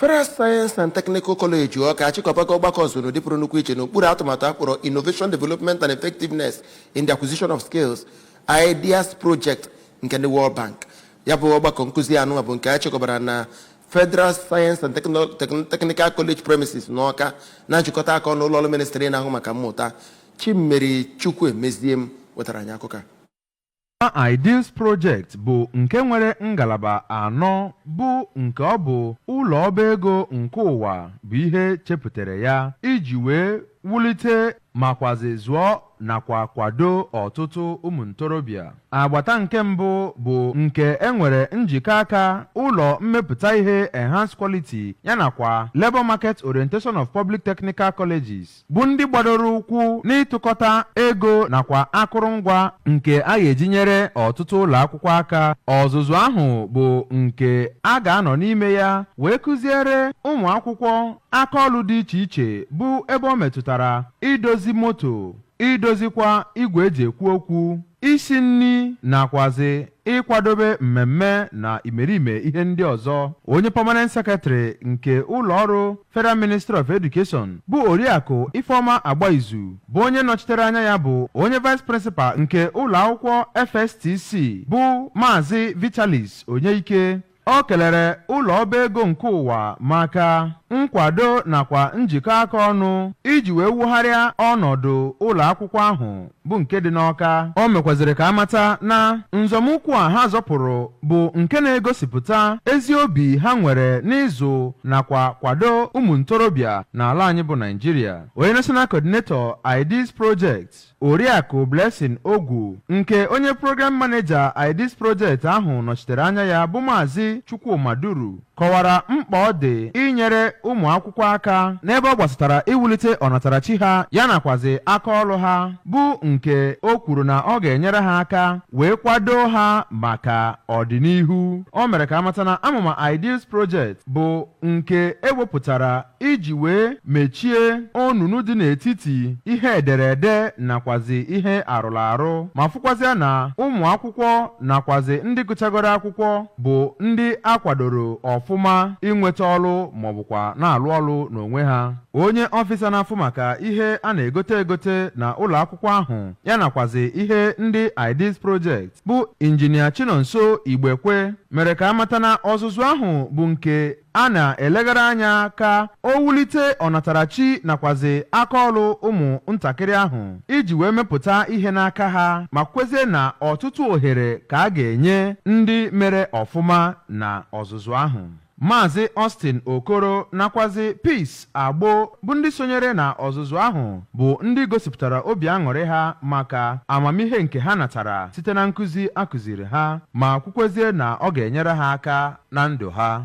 Federal Science and Technical College Ọka achịkọbaka ọgbakọ ọzụrụ dịpụrụ nnukwu iche n'okpuru atụmatụ akpọrọ Innovation Development and Effectiveness in the Acquisition of Skills Ideas Project nke ndị World Bank. Ya bụ ọgbakọ nkụzi anụ bụ nke achịkọbara na Federal Science and Technical College premises n'Ọka na njikọta aka ọnụ ụlọọrụ ministri na-ahụ maka mmụta. Chimmeri Chukwuemeziem wetara anyị akụkọ. Ideas Project bụ nke nwere ngalaba anọ bụ nke ọ bụ ụlọ ọba ego nke ụwa bụ ihe chepụtara ya iji wee wulite makwazi zụọ nakwa kwado ọtụtụ ụmụ ntorobịa. Agbata nke mbụ bụ nke enwere njikọ aka ụlọ mmepụta ihe Enhanced Quality yanakwa Labor Market Orientation of Public Technical Colleges bụ ndị gbadoro ụkwụ n'ịtụkọta ego nakwa akụrụngwa nke a ga-eji nyere ọtụtụ ụlọ akwụkwọ aka. Ọzụzụ ahụ bụ nke a ga-anọ n'ime ya wee kụziere ụmụ akwụkwọ akaọlụ dị iche iche bụ ebe ọ metụtara idozi moto, idozikwa igwe eji ekwu okwu, isi nri nakwazi ịkwadobe mmemme na imerime ihe ndị ọzọ. Onye Permanent Secretary nke ụlọ ọrụ Federal Ministry of Education bụ Oriakụ Ifeoma Agbaizu bụ onye nọchitere anya ya bụ onye Vice Principal nke ụlọ akwụkwọ FSTC bụ Maazị Vitalis Onyeike. Ọ kelere ụlọ ọba ego nke ụwa maka nkwado nakwa njikọ aka ọnụ iji wee wugharịa ọnọdụ ụlọ akwụkwọ ahụ bụ nke dị n'Ọka. O mekwaziri ka amata na nzọmụkwụ a ha zọpụrụ bụ nke na-egosipụta ezi obi ha nwere n'ịzụ nakwa kwado ụmụ ntorobịa n'ala anyị bụ Nigeria. Onye National Coordinator Ideas Project Oriakụ Blessing Ogwu nke onye Program Manager Ideas Project ahụ nọchitere anya ya bụ Maazị Chukwumaduru kọwara mkpa ọ dị inyere ụmụ akwụkwọ aka n'ebe ọ gbasatara iwulite ọnatarachi ha ya nakwazi aka ọrụ ha bụ nke o kwuru na ọ ga-enyere ha aka wee kwado ha maka ọdịnihu. O mere ka amata na amụma Ideas Project bụ nke ewepụtara iji wee mechie onunu dị n'etiti ihe ederede nakwazi ihe arụrụ arụ ma fụkwazịa na ụmụ akwụkwọ nakwazi ndị gụchagoro akwụkwọ bụ ndị akwadoro ọfụma inweta ọrụ maọbụkwa na-alụ ọrụ n'onwe ha. Onye ọfịsa na-afụ maka ihe a na-egote na ụlọ akwụkwọ ahụ ya nakwazi ihe ndị Ideas Project bụ Injinia Chinonso Igbekwe mere ka amata na ọzụzụ ahụ bụ nke a na-elegara anya ka o wulite ọnatarachi nakwazi aka ọrụ ụmụ ntakịrị ahụ iji wee mepụta ihe n'aka ha ma kwezie na ọtụtụ ohere ka a ga-enye ndị mere ọfụma na ọzụzụ ahụ. Maazị Austin Okoro nakwazi Peace Agbo bụ ndị sonyere na ọzụzụ ahụ bụ ndị gosipụtara obi aṅụrị ha maka amamihe nke ha natara site na nkụzi akụziri ha ma kwukwezie na ọ ga-enyere ha aka na ndụ ha.